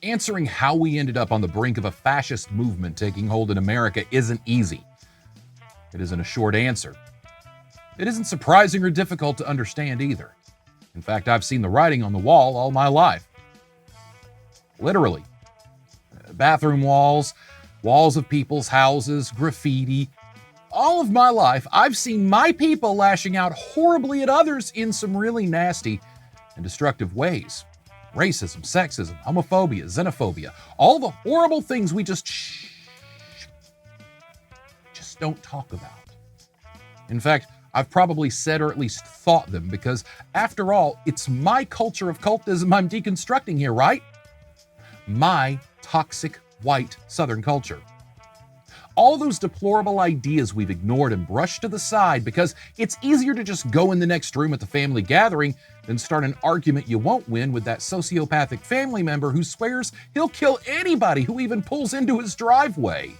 Answering how we ended up on the brink of a fascist movement taking hold in America isn't easy. It isn't a short answer. It isn't surprising or difficult to understand either. In fact, I've seen the writing on the wall all my life. Literally. Bathroom walls, walls of people's houses, graffiti. All of my life, I've seen my people lashing out horribly at others in some really nasty and destructive ways. Racism, sexism, homophobia, xenophobia, all the horrible things we just don't talk about. In fact, I've probably said or at least thought them because, after all, it's my culture of cultism I'm deconstructing here, right? My toxic white Southern culture. All those deplorable ideas we've ignored and brushed to the side because it's easier to just go in the next room at the family gathering than start an argument you won't win with that sociopathic family member who swears he'll kill anybody who even pulls into his driveway.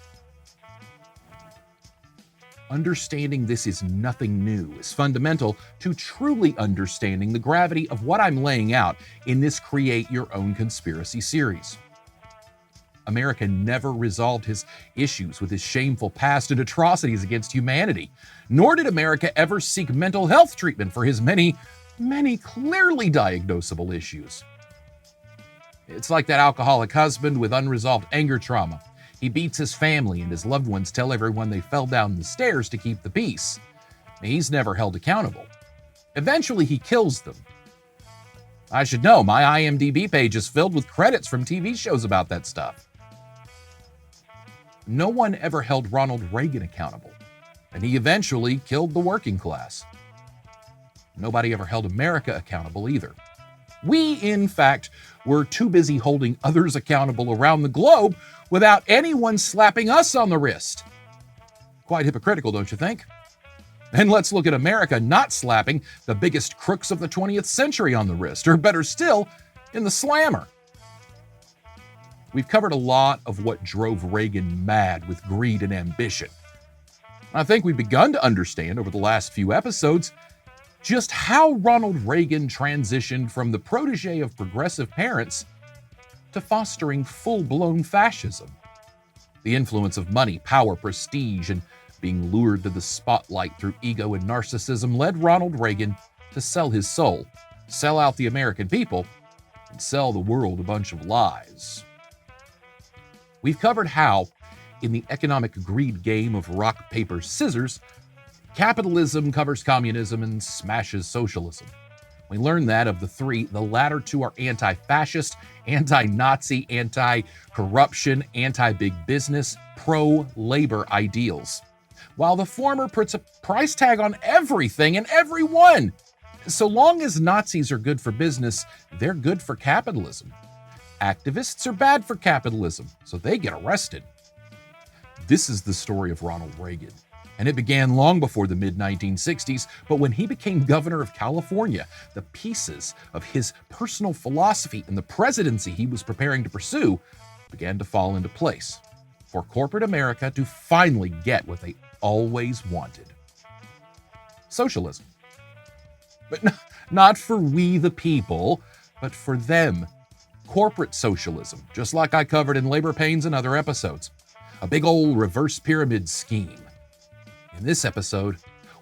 Understanding this is nothing new is fundamental to truly understanding the gravity of what I'm laying out in this Create Your Own Conspiracy series. America never resolved his issues with his shameful past and atrocities against humanity, nor did America ever seek mental health treatment for his many clearly diagnosable issues. It's like that alcoholic husband with unresolved anger trauma. He beats his family and his loved ones tell everyone they fell down the stairs to keep the peace. He's never held accountable. Eventually, he kills them. I should know, my IMDb page is filled with credits from TV shows about that stuff. No one ever held Ronald Reagan accountable, and he eventually killed the working class. Nobody ever held America accountable either. We, in fact, were too busy holding others accountable around the globe without anyone slapping us on the wrist. Quite hypocritical, don't you think? And let's look at America not slapping the biggest crooks of the 20th century on the wrist, or better still, in the slammer. We've covered a lot of what drove Reagan mad with greed and ambition. I think we've begun to understand over the last few episodes just how Ronald Reagan transitioned from the protege of progressive parents to fostering full-blown fascism. The influence of money, power, prestige, and being lured to the spotlight through ego and narcissism led Ronald Reagan to sell his soul, sell out the American people, and sell the world a bunch of lies. We've covered how, in the economic greed game of rock, paper, scissors, capitalism covers communism and smashes socialism. We learned that of the three, the latter two are anti-fascist, anti-Nazi, anti-corruption, anti-big business, pro-labor ideals, while the former puts a price tag on everything and everyone. So long as Nazis are good for business, they're good for capitalism. Activists are bad for capitalism, so they get arrested. This is the story of Ronald Reagan, and it began long before the mid-1960s, but when he became governor of California, the pieces of his personal philosophy and the presidency he was preparing to pursue began to fall into place for corporate America to finally get what they always wanted. Socialism. But not for we the people, but for them. Corporate socialism, just like I covered in Labor Pains and other episodes. A big old reverse pyramid scheme. In this episode,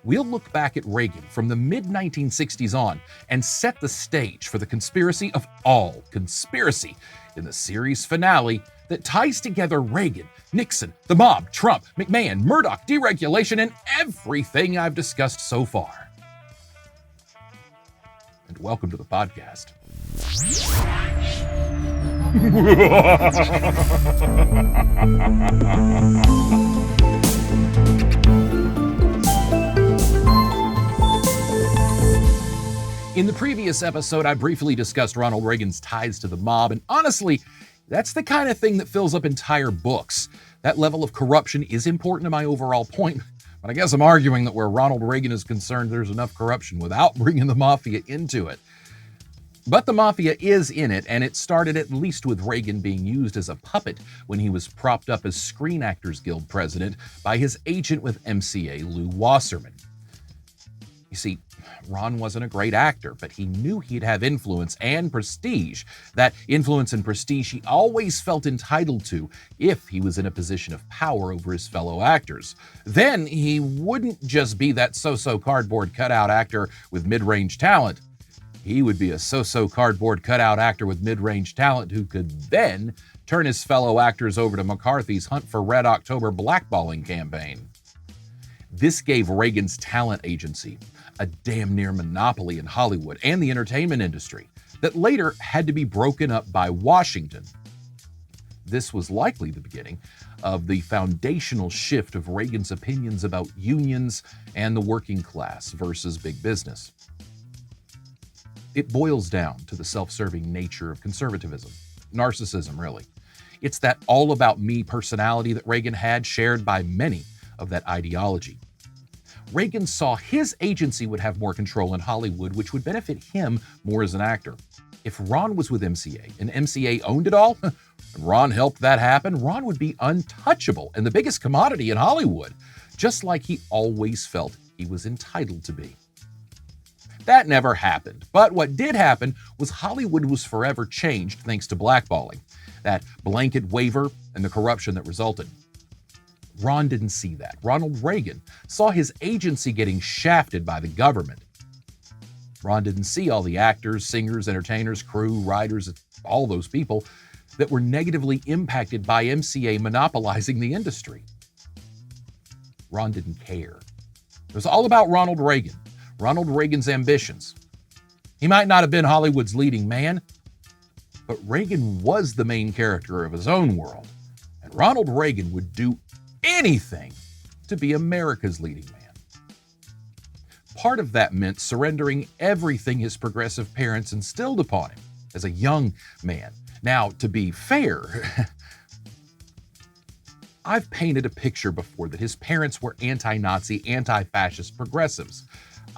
we'll look back at Reagan from the mid-1960s on and set the stage for the conspiracy of all conspiracy in the series finale that ties together Reagan, Nixon, the mob, Trump, McMahon, Murdoch, deregulation, and everything I've discussed so far. And welcome to the podcast. In the previous episode, I briefly discussed Ronald Reagan's ties to the mob, and honestly, that's the kind of thing that fills up entire books. That level of corruption is important to my overall point, but I guess I'm arguing that where Ronald Reagan is concerned, there's enough corruption without bringing the mafia into it. But the mafia is in it, and it started at least with Reagan being used as a puppet when he was propped up as Screen Actors Guild president by his agent with MCA, Lou Wasserman. You see, Ron wasn't a great actor, but he knew he'd have influence and prestige. That influence and prestige he always felt entitled to if he was in a position of power over his fellow actors. Then he wouldn't just be that so-so cardboard cutout actor with mid-range talent. He would be a so-so cardboard cutout actor with mid-range talent who could then turn his fellow actors over to McCarthy's Hunt for Red October blackballing campaign. This gave Reagan's talent agency a damn near monopoly in Hollywood and the entertainment industry that later had to be broken up by Washington. This was likely the beginning of the foundational shift of Reagan's opinions about unions and the working class versus big business. It boils down to the self-serving nature of conservatism, narcissism, really. It's that all-about-me personality that Reagan had, shared by many of that ideology. Reagan saw his agency would have more control in Hollywood, which would benefit him more as an actor. If Ron was with MCA and MCA owned it all, and Ron helped that happen, Ron would be untouchable and the biggest commodity in Hollywood, just like he always felt he was entitled to be. That never happened, but what did happen was Hollywood was forever changed thanks to blackballing, that blanket waiver and the corruption that resulted. Ron didn't see that. Ronald Reagan saw his agency getting shafted by the government. Ron didn't see all the actors, singers, entertainers, crew, writers, all those people that were negatively impacted by MCA monopolizing the industry. Ron didn't care. It was all about Ronald Reagan, Ronald Reagan's ambitions. He might not have been Hollywood's leading man, but Reagan was the main character of his own world, and Ronald Reagan would do anything to be America's leading man. Part of that meant surrendering everything his progressive parents instilled upon him as a young man. Now, to be fair, I've painted a picture before that his parents were anti-Nazi, anti-fascist progressives.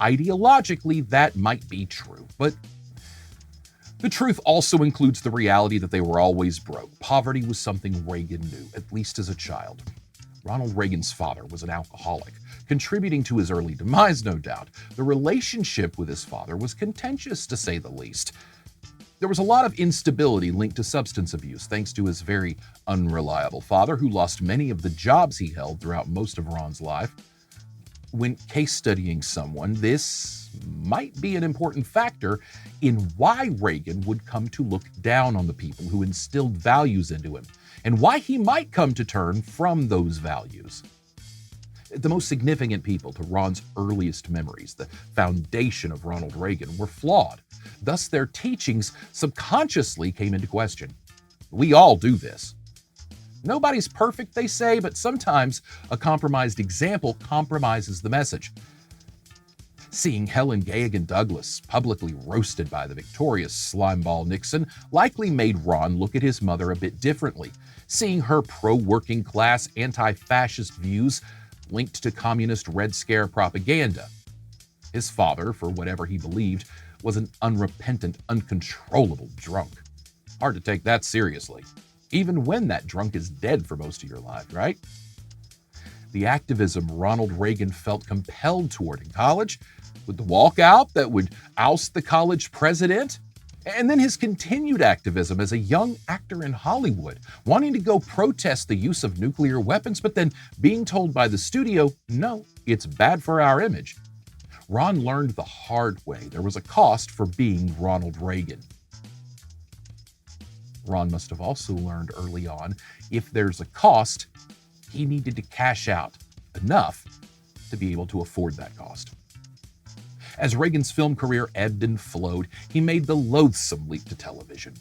Ideologically, that might be true, but the truth also includes the reality that they were always broke. Poverty was something Reagan knew, at least as a child. Ronald Reagan's father was an alcoholic, contributing to his early demise, no doubt. The relationship with his father was contentious, to say the least. There was a lot of instability linked to substance abuse, thanks to his very unreliable father, who lost many of the jobs he held throughout most of Ron's life. When case studying someone, this might be an important factor in why Reagan would come to look down on the people who instilled values into him, and why he might come to turn from those values. The most significant people to Ron's earliest memories, the foundation of Ronald Reagan, were flawed. Thus, their teachings subconsciously came into question. We all do this. Nobody's perfect, they say, but sometimes a compromised example compromises the message. Seeing Helen Gagan Douglas publicly roasted by the victorious slimeball Nixon likely made Ron look at his mother a bit differently, seeing her pro-working class, anti-fascist views linked to communist Red Scare propaganda. His father, for whatever he believed, was an unrepentant, uncontrollable drunk. Hard to take that seriously, even when that drunk is dead for most of your life, right? The activism Ronald Reagan felt compelled toward in college, with the walkout that would oust the college president, and then his continued activism as a young actor in Hollywood, wanting to go protest the use of nuclear weapons, but then being told by the studio, no, it's bad for our image. Ron learned the hard way there was a cost for being Ronald Reagan. Ron must have also learned early on, if there's a cost, he needed to cash out enough to be able to afford that cost. As Reagan's film career ebbed and flowed, he made the loathsome leap to television.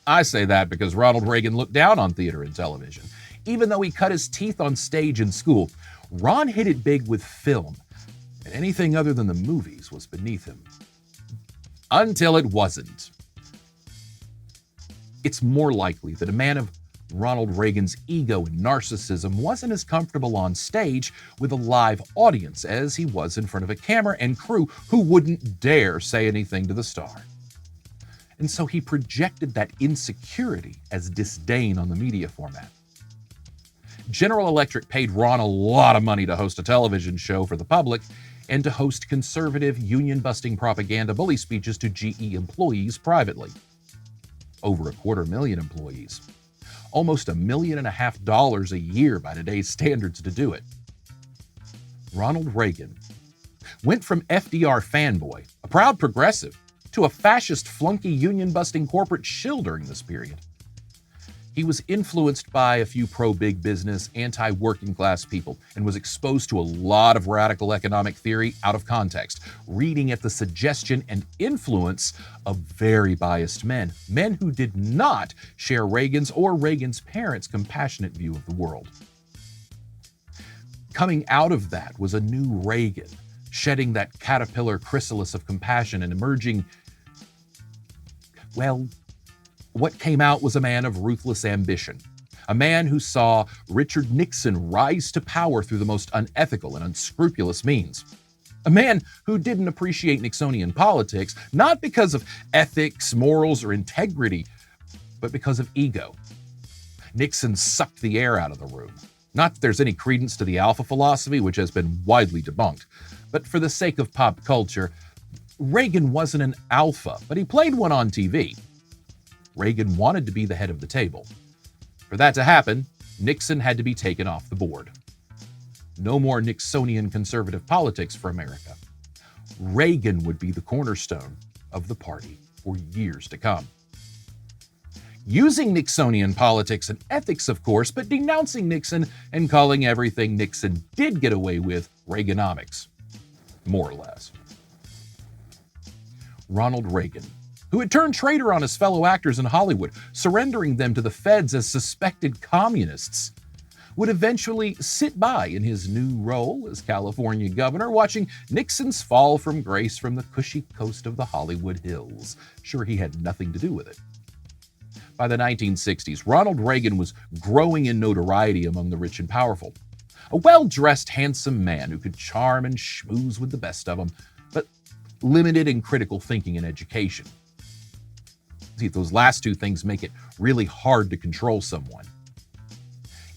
I say that because Ronald Reagan looked down on theater and television. Even though he cut his teeth on stage in school, Ron hit it big with film, and anything other than the movies was beneath him. Until it wasn't. It's more likely that a man of Ronald Reagan's ego and narcissism wasn't as comfortable on stage with a live audience as he was in front of a camera and crew who wouldn't dare say anything to the star. And so he projected that insecurity as disdain on the media format. General Electric paid Ron a lot of money to host a television show for the public, and to host conservative, union-busting propaganda bully speeches to GE employees privately. Over 250,000 employees. Almost $1.5 million a year by today's standards to do it. Ronald Reagan went from FDR fanboy, a proud progressive, to a fascist flunky union-busting corporate shill during this period. He was influenced by a few pro-big business, anti-working class people, and was exposed to a lot of radical economic theory out of context, reading at the suggestion and influence of very biased men who did not share Reagan's or Reagan's parents' compassionate view of the world. Coming out of that was a new Reagan, shedding that caterpillar chrysalis of compassion and emerging, well, what came out was a man of ruthless ambition, a man who saw Richard Nixon rise to power through the most unethical and unscrupulous means. A man who didn't appreciate Nixonian politics, not because of ethics, morals, or integrity, but because of ego. Nixon sucked the air out of the room. Not that there's any credence to the alpha philosophy, which has been widely debunked, but for the sake of pop culture, Reagan wasn't an alpha, but he played one on TV. Reagan wanted to be the head of the table. For that to happen, Nixon had to be taken off the board. No more Nixonian conservative politics for America. Reagan would be the cornerstone of the party for years to come. Using Nixonian politics and ethics, of course, but denouncing Nixon and calling everything Nixon did get away with Reaganomics, more or less. Ronald Reagan, who had turned traitor on his fellow actors in Hollywood, surrendering them to the feds as suspected communists, would eventually sit by in his new role as California governor, watching Nixon's fall from grace from the cushy coast of the Hollywood Hills. Sure, he had nothing to do with it. By the 1960s, Ronald Reagan was growing in notoriety among the rich and powerful. A well-dressed, handsome man who could charm and schmooze with the best of them, but limited in critical thinking and education. See, those last two things make it really hard to control someone.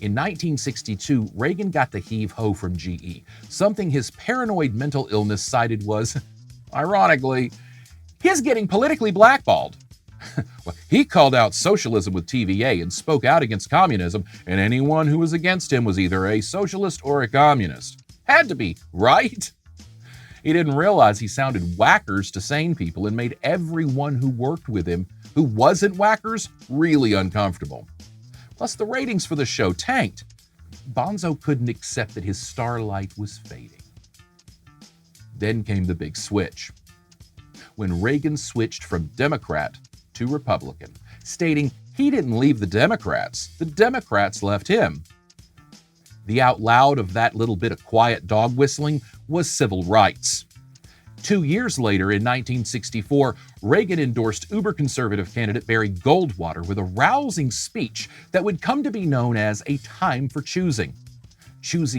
In 1962, Reagan got the heave-ho from GE. Something his paranoid mental illness cited was, ironically, his getting politically blackballed. Well, he called out socialism with TVA and spoke out against communism, and anyone who was against him was either a socialist or a communist. Had to be, right? He didn't realize he sounded whackers to sane people and made everyone who worked with him who wasn't whackers really uncomfortable. Plus, the ratings for the show tanked. Bonzo couldn't accept that his starlight was fading. Then came the big switch. When Reagan switched from Democrat to Republican, stating he didn't leave the Democrats left him. The out loud of that little bit of quiet dog whistling was civil rights. 2 years later, in 1964, Reagan endorsed uber-conservative candidate Barry Goldwater with a rousing speech that would come to be known as a time for choosing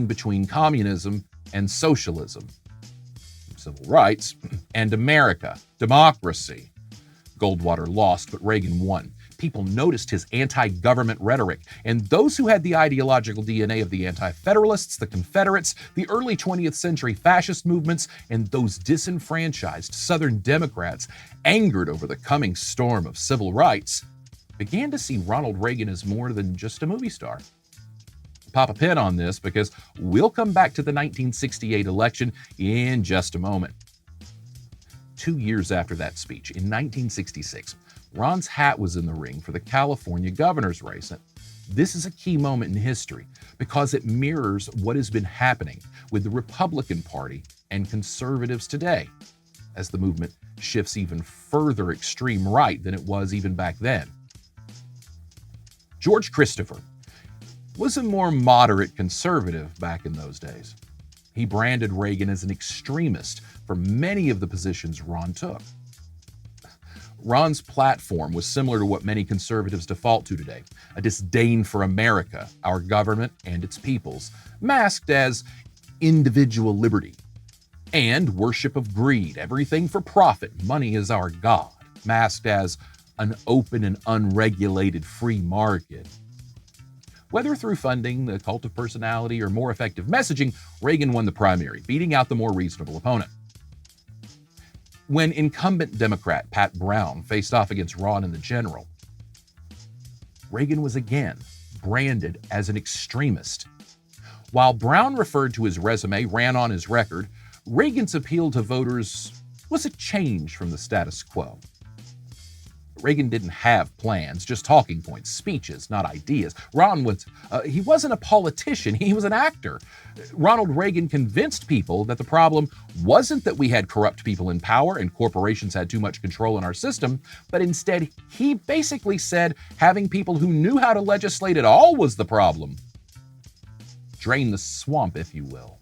between communism and socialism, civil rights, and America, democracy. Goldwater lost, but Reagan won. People noticed his anti-government rhetoric, and those who had the ideological DNA of the anti-federalists, the Confederates, the early 20th century fascist movements, and those disenfranchised Southern Democrats angered over the coming storm of civil rights, began to see Ronald Reagan as more than just a movie star. Pop a pin on this because we'll come back to the 1968 election in just a moment. 2 years after that speech, in 1966, Ron's hat was in the ring for the California governor's race. This is a key moment in history because it mirrors what has been happening with the Republican Party and conservatives today, as the movement shifts even further extreme right than it was even back then. George Christopher was a more moderate conservative back in those days. He branded Reagan as an extremist for many of the positions Ron took. Ron's platform was similar to what many conservatives default to today, a disdain for America, our government, and its peoples, masked as individual liberty, and worship of greed, everything for profit, money is our God, masked as an open and unregulated free market. Whether through funding, the cult of personality, or more effective messaging, Reagan won the primary, beating out the more reasonable opponent. When incumbent Democrat Pat Brown faced off against Ron in the general, Reagan was again branded as an extremist. While Brown referred to his resume, ran on his record, Reagan's appeal to voters was a change from the status quo. Reagan didn't have plans, just talking points, speeches, not ideas. Ron he wasn't a politician, he was an actor. Ronald Reagan convinced people that the problem wasn't that we had corrupt people in power and corporations had too much control in our system, but instead he basically said having people who knew how to legislate at all was the problem. Drain the swamp, if you will.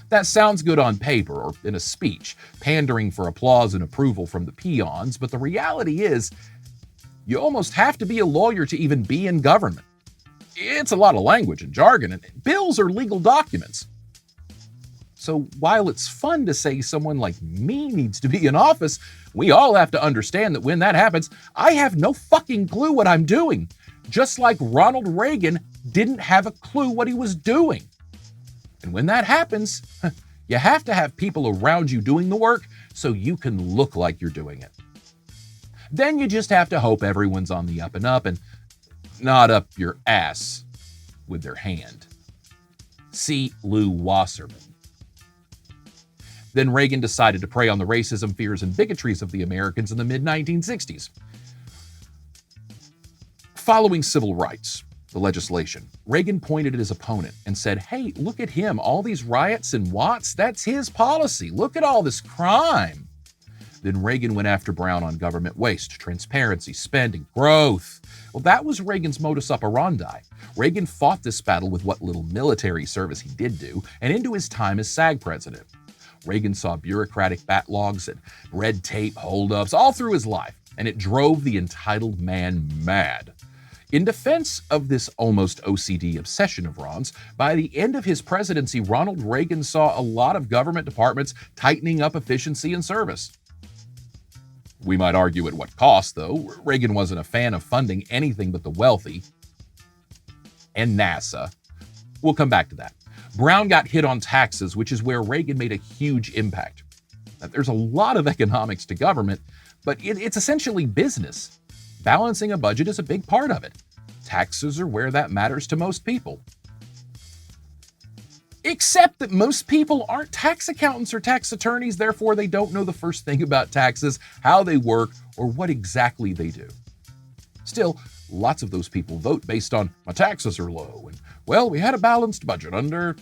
That sounds good on paper or in a speech, pandering for applause and approval from the peons, but the reality is, you almost have to be a lawyer to even be in government. It's a lot of language and jargon, and bills are legal documents. So while it's fun to say someone like me needs to be in office, we all have to understand that when that happens, I have no fucking clue what I'm doing. Just like Ronald Reagan didn't have a clue what he was doing. And when that happens, you have to have people around you doing the work so you can look like you're doing it. Then you just have to hope everyone's on the up and up and not up your ass with their hand. See Lew Wasserman. Then Reagan decided to prey on the racism, fears, and bigotries of the Americans in the mid-1960s. Following civil rights, the legislation, Reagan pointed at his opponent and said, hey, look at him, all these riots in Watts, that's his policy. Look at all this crime. Then Reagan went after Brown on government waste, transparency, spending, growth. Well, that was Reagan's modus operandi. Reagan fought this battle with what little military service he did do and into his time as SAG president. Reagan saw bureaucratic backlogs and red tape holdups all through his life, and it drove the entitled man mad. In defense of this almost OCD obsession of Ron's, by the end of his presidency, Ronald Reagan saw a lot of government departments tightening up efficiency and service. We might argue at what cost, though. Reagan wasn't a fan of funding anything but the wealthy. And NASA. We'll come back to that. Brown got hit on taxes, which is where Reagan made a huge impact. There's a lot of economics to government, but it's essentially business. Balancing a budget is a big part of it. Taxes are where that matters to most people. Except that most people aren't tax accountants or tax attorneys, therefore they don't know the first thing about taxes, how they work, or what exactly they do. Still, lots of those people vote based on, my taxes are low, and, well, we had a balanced budget under...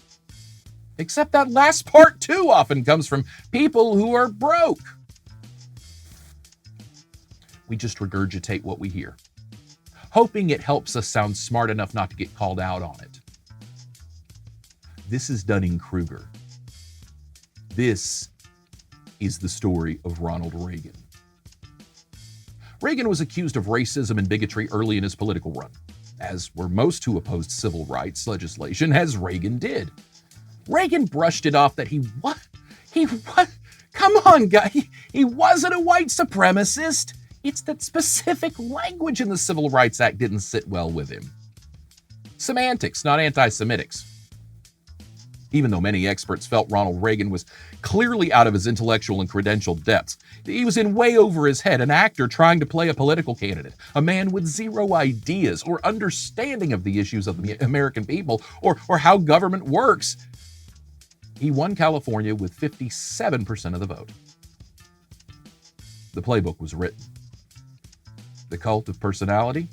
Except that last part, too, often comes from people who are broke. We just regurgitate what we hear, hoping it helps us sound smart enough not to get called out on it. This is Dunning-Kruger. This is the story of Ronald Reagan. Reagan was accused of racism and bigotry early in his political run, as were most who opposed civil rights legislation, as Reagan did. Reagan brushed it off that come on, guy, he wasn't a white supremacist. It's that specific language in the Civil Rights Act didn't sit well with him. Semantics, not anti-Semitics. Even though many experts felt Ronald Reagan was clearly out of his intellectual and credential depths, he was in way over his head, an actor trying to play a political candidate, a man with zero ideas or understanding of the issues of the American people or how government works. He won California with 57% of the vote. The playbook was written. The cult of personality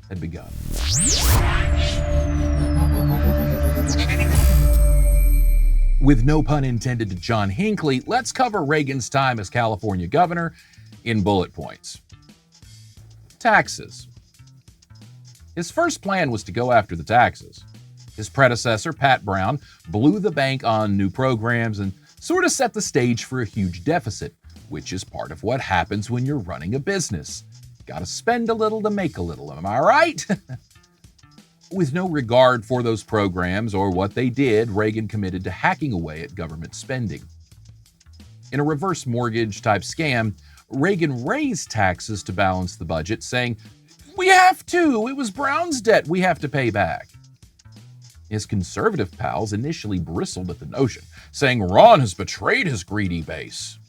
had begun. With no pun intended to John Hinckley, let's cover Reagan's time as California governor in bullet points. Taxes. His first plan was to go after the taxes. His predecessor, Pat Brown, blew the bank on new programs and sort of set the stage for a huge deficit, which is part of what happens when you're running a business. Gotta spend a little to make a little, am I right? With no regard for those programs or what they did, Reagan committed to hacking away at government spending. In a reverse mortgage type scam, Reagan raised taxes to balance the budget, saying, We have to. It was Brown's debt we have to pay back. His conservative pals initially bristled at the notion, saying Ron has betrayed his greedy base.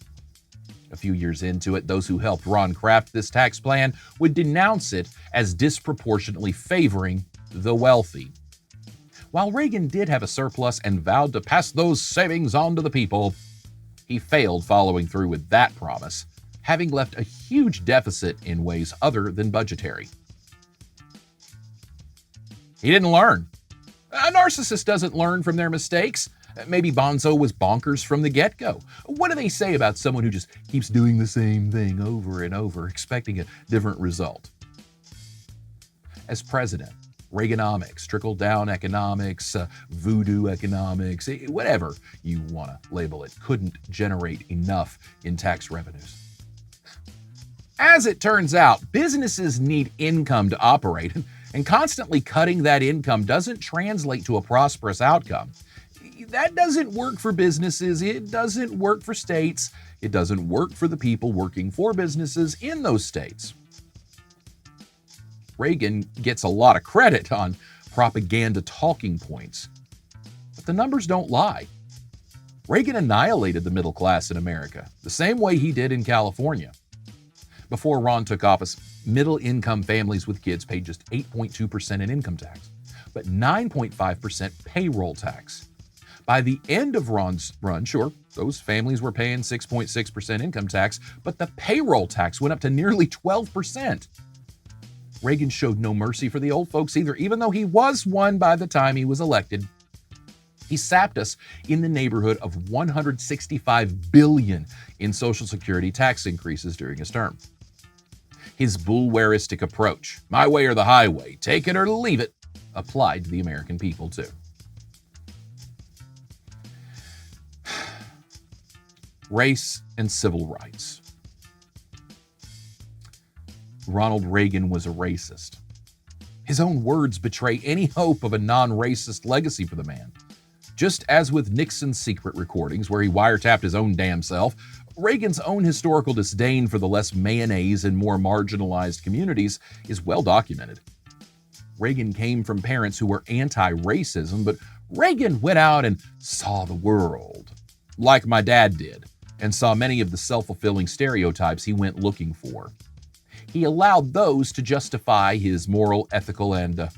A few years into it, those who helped Ron craft this tax plan would denounce it as disproportionately favoring the wealthy. While Reagan did have a surplus and vowed to pass those savings on to the people, he failed following through with that promise, having left a huge deficit in ways other than budgetary. He didn't learn. A narcissist doesn't learn from their mistakes. Maybe Bonzo was bonkers from the get-go. What do they say about someone who just keeps doing the same thing over and over, expecting a different result? As president, Reaganomics, trickle-down economics, voodoo economics, whatever you want to label it, couldn't generate enough in tax revenues. As it turns out, businesses need income to operate, and constantly cutting that income doesn't translate to a prosperous outcome. That doesn't work for businesses, it doesn't work for states, it doesn't work for the people working for businesses in those states. Reagan gets a lot of credit on propaganda talking points, but the numbers don't lie. Reagan annihilated the middle class in America, the same way he did in California. Before Ron took office, middle-income families with kids paid just 8.2% in income tax, but 9.5% payroll tax. By the end of Ron's run, sure, those families were paying 6.6% income tax, but the payroll tax went up to nearly 12%. Reagan showed no mercy for the old folks either, even though he was one by the time he was elected. He sapped us in the neighborhood of $165 billion in Social Security tax increases during his term. His bulwaristic approach, my way or the highway, take it or leave it, applied to the American people too. Race and civil rights. Ronald Reagan was a racist. His own words betray any hope of a non-racist legacy for the man. Just as with Nixon's secret recordings, where he wiretapped his own damn self, Reagan's own historical disdain for the less mayonnaise and more marginalized communities is well documented. Reagan came from parents who were anti-racism, but Reagan went out and saw the world, like my dad did, and saw many of the self-fulfilling stereotypes he went looking for. He allowed those to justify his moral, ethical, and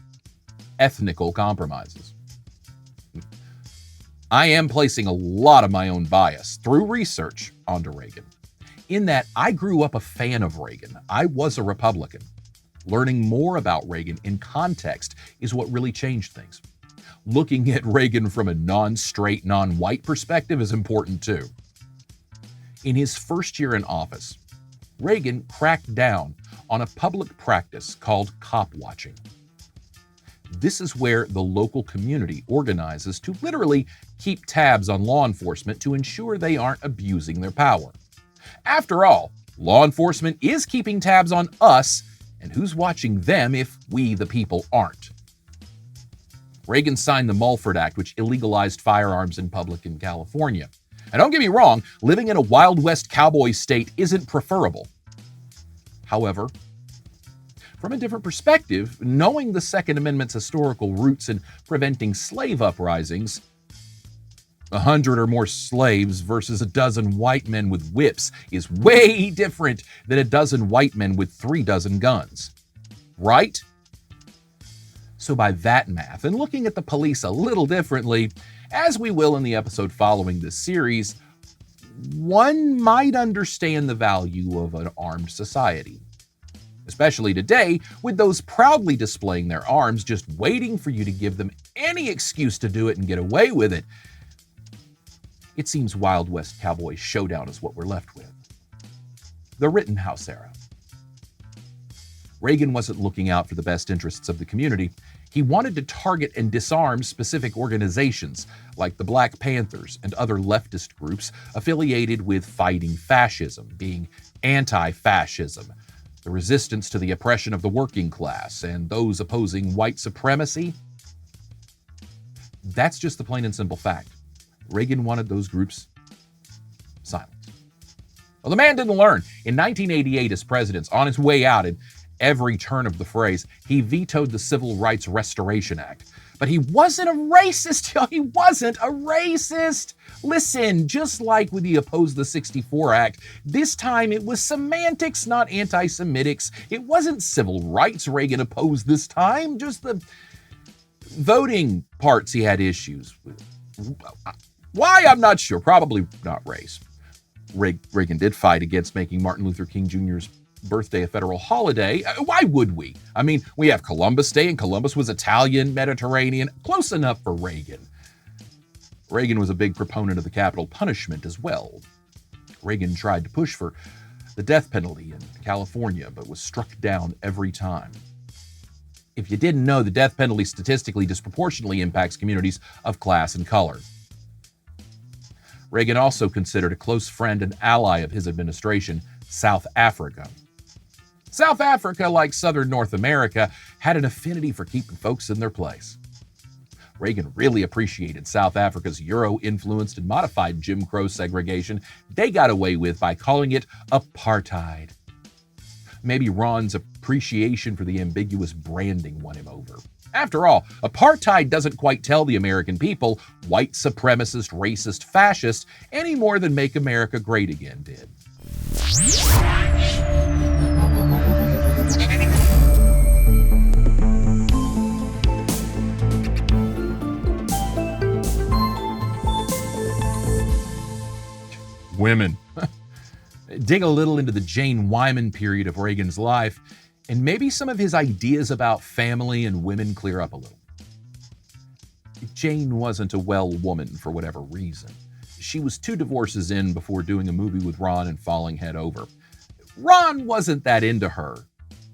ethnical compromises. I am placing a lot of my own bias through research onto Reagan, in that I grew up a fan of Reagan. I was a Republican. Learning more about Reagan in context is what really changed things. Looking at Reagan from a non-straight, non-white perspective is important too. In his first year in office, Reagan cracked down on a public practice called cop watching. This is where the local community organizes to literally keep tabs on law enforcement to ensure they aren't abusing their power. After all, law enforcement is keeping tabs on us, and who's watching them if we, the people, aren't? Reagan signed the Mulford Act, which illegalized firearms in public in California. And don't get me wrong, living in a Wild West cowboy state isn't preferable. However, from a different perspective, knowing the Second Amendment's historical roots in preventing slave uprisings, 100 or more slaves versus a dozen white men with whips is way different than a dozen white men with 3 dozen guns. Right? So by that math, and looking at the police a little differently, as we will in the episode following this series, one might understand the value of an armed society. Especially today, with those proudly displaying their arms, just waiting for you to give them any excuse to do it and get away with it. It seems Wild West Cowboy Showdown is what we're left with. The Rittenhouse era. Reagan wasn't looking out for the best interests of the community. He wanted to target and disarm specific organizations like the Black Panthers and other leftist groups affiliated with fighting fascism, being anti-fascism, the resistance to the oppression of the working class, and those opposing white supremacy. That's just the plain and simple fact. Reagan wanted those groups silenced. Well, the man didn't learn. In 1988, as president, on his way out, every turn of the phrase, he vetoed the Civil Rights Restoration Act. But he wasn't a racist, y'all. He wasn't a racist. Listen, just like when he opposed the 64 Act, this time it was semantics, not anti-Semitics. It wasn't civil rights Reagan opposed this time, just the voting parts he had issues with. Why? I'm not sure. Probably not race. Reagan did fight against making Martin Luther King Jr.'s birthday a federal holiday. Why would we? I mean, we have Columbus Day, and Columbus was Italian, Mediterranean, close enough for Reagan. Reagan was a big proponent of the capital punishment as well. Reagan tried to push for the death penalty in California, but was struck down every time. If you didn't know, the death penalty statistically disproportionately impacts communities of class and color. Reagan also considered a close friend and ally of his administration, South Africa. South Africa, like Southern North America, had an affinity for keeping folks in their place. Reagan really appreciated South Africa's Euro-influenced and modified Jim Crow segregation they got away with by calling it apartheid. Maybe Ron's appreciation for the ambiguous branding won him over. After all, apartheid doesn't quite tell the American people, white supremacist, racist, fascist, any more than Make America Great Again did. Women. Dig a little into the Jane Wyman period of Reagan's life, and maybe some of his ideas about family and women clear up a little. Jane wasn't a well woman for whatever reason. She was 2 divorces in before doing a movie with Ron and falling head over. Ron wasn't that into her,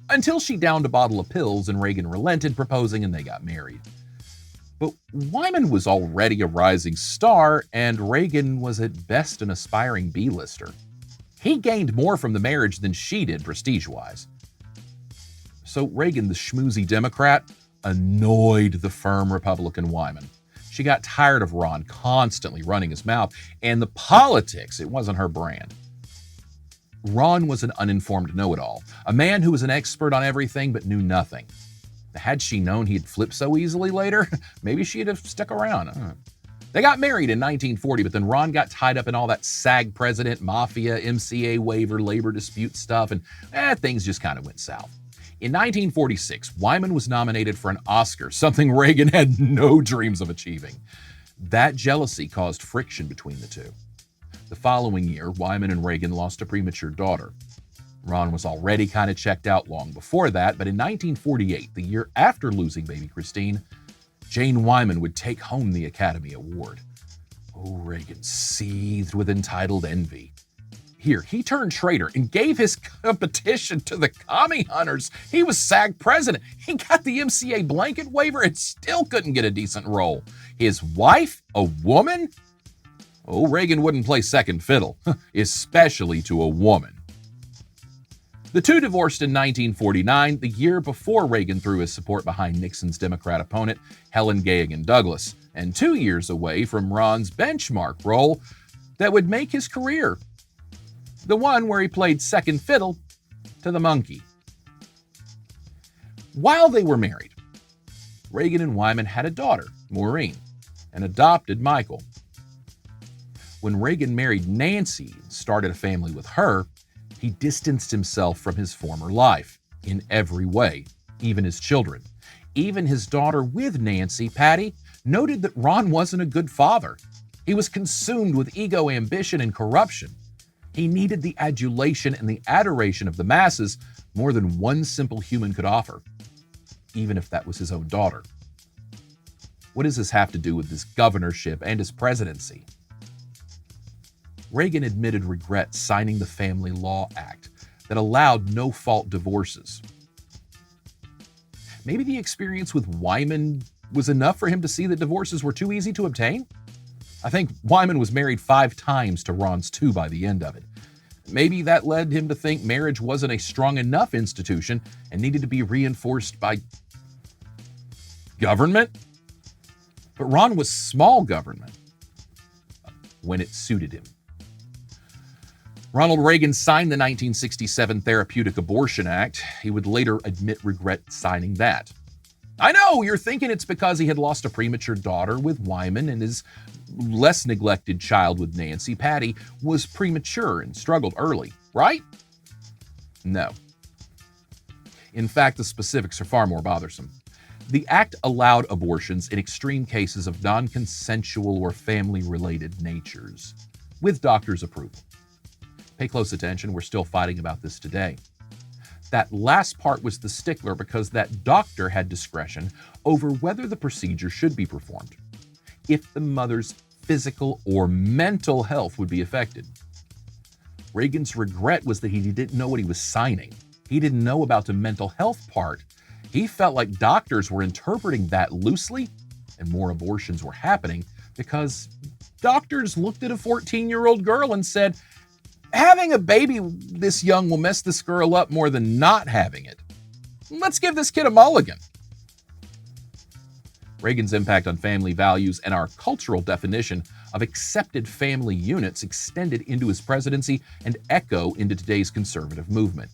until she downed a bottle of pills and Reagan relented, proposing, and they got married. But Wyman was already a rising star, and Reagan was at best an aspiring B-lister. He gained more from the marriage than she did prestige-wise. So Reagan, the schmoozy Democrat, annoyed the firm Republican Wyman. She got tired of Ron constantly running his mouth, and the politics, it wasn't her brand. Ron was an uninformed know-it-all, a man who was an expert on everything but knew nothing. Had she known he'd flip so easily later, maybe she'd have stuck around. They got married in 1940, but then Ron got tied up in all that SAG president, mafia, MCA waiver, labor dispute stuff, and things just kind of went south. In 1946, Wyman was nominated for an Oscar, something Reagan had no dreams of achieving. That jealousy caused friction between the two. The following year, Wyman and Reagan lost a premature daughter. Ron was already kind of checked out long before that, but in 1948, the year after losing baby Christine, Jane Wyman would take home the Academy Award. Oh, Reagan seethed with entitled envy. Here, he turned traitor and gave his competition to the commie hunters. He was SAG president. He got the MCA blanket waiver and still couldn't get a decent role. His wife, a woman? Oh, Reagan wouldn't play second fiddle, especially to a woman. The two divorced in 1949, the year before Reagan threw his support behind Nixon's Democrat opponent, Helen Gagan Douglas, and 2 years away from Ron's benchmark role that would make his career. The one where he played second fiddle to the monkey. While they were married, Reagan and Wyman had a daughter, Maureen, and adopted Michael. When Reagan married Nancy and started a family with her, he distanced himself from his former life in every way, even his children. Even his daughter with Nancy, Patty, noted that Ron wasn't a good father. He was consumed with ego, ambition, and corruption. He needed the adulation and the adoration of the masses more than one simple human could offer, even if that was his own daughter. What does this have to do with his governorship and his presidency? Reagan admitted regret signing the Family Law Act that allowed no-fault divorces. Maybe the experience with Wyman was enough for him to see that divorces were too easy to obtain? I think Wyman was married 5 times to Ron's 2 by the end of it. Maybe that led him to think marriage wasn't a strong enough institution and needed to be reinforced by government? But Ron was small government when it suited him. Ronald Reagan signed the 1967 Therapeutic Abortion Act. He would later admit regret signing that. I know, you're thinking it's because he had lost a premature daughter with Wyman and his less neglected child with Nancy. Patty was premature and struggled early, right? No. In fact, the specifics are far more bothersome. The act allowed abortions in extreme cases of non-consensual or family-related natures, with doctors' approval. Pay close attention, we're still fighting about this today. That last part was the stickler because that doctor had discretion over whether the procedure should be performed, if the mother's physical or mental health would be affected. Reagan's regret was that he didn't know what he was signing. He didn't know about the mental health part. He felt like doctors were interpreting that loosely, and more abortions were happening because doctors looked at a 14-year-old girl and said, having a baby this young will mess this girl up more than not having it. Let's give this kid a mulligan. Reagan's impact on family values and our cultural definition of accepted family units extended into his presidency and echo into today's conservative movement.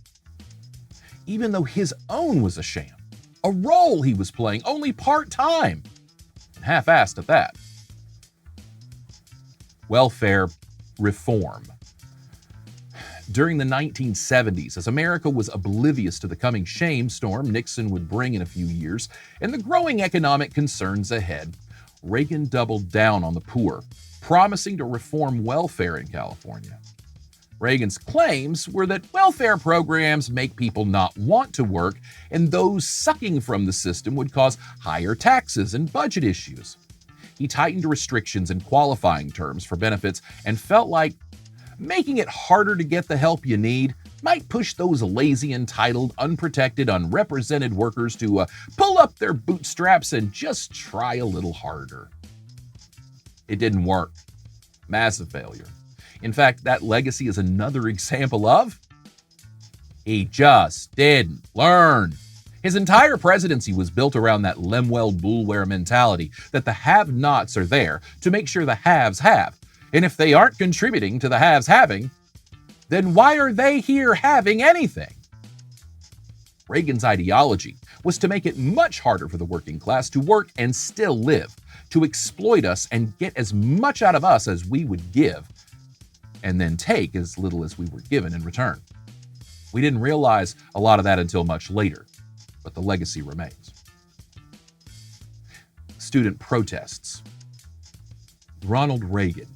Even though his own was a sham, a role he was playing only part-time, and half-assed at that. Welfare reform. During the 1970s, as America was oblivious to the coming shame storm Nixon would bring in a few years and the growing economic concerns ahead, Reagan doubled down on the poor, promising to reform welfare in California. Reagan's claims were that welfare programs make people not want to work, and those sucking from the system would cause higher taxes and budget issues. He tightened restrictions and qualifying terms for benefits and felt like making it harder to get the help you need might push those lazy, entitled, unprotected, unrepresented workers to pull up their bootstraps and just try a little harder. It didn't work. Massive failure. In fact, that legacy is another example of he just didn't learn. His entire presidency was built around that Lemuel-Boulware mentality that the have-nots are there to make sure the haves have. And if they aren't contributing to the haves having, then why are they here having anything? Reagan's ideology was to make it much harder for the working class to work and still live, to exploit us and get as much out of us as we would give, and then take as little as we were given in return. We didn't realize a lot of that until much later, but the legacy remains. Student protests. Ronald Reagan,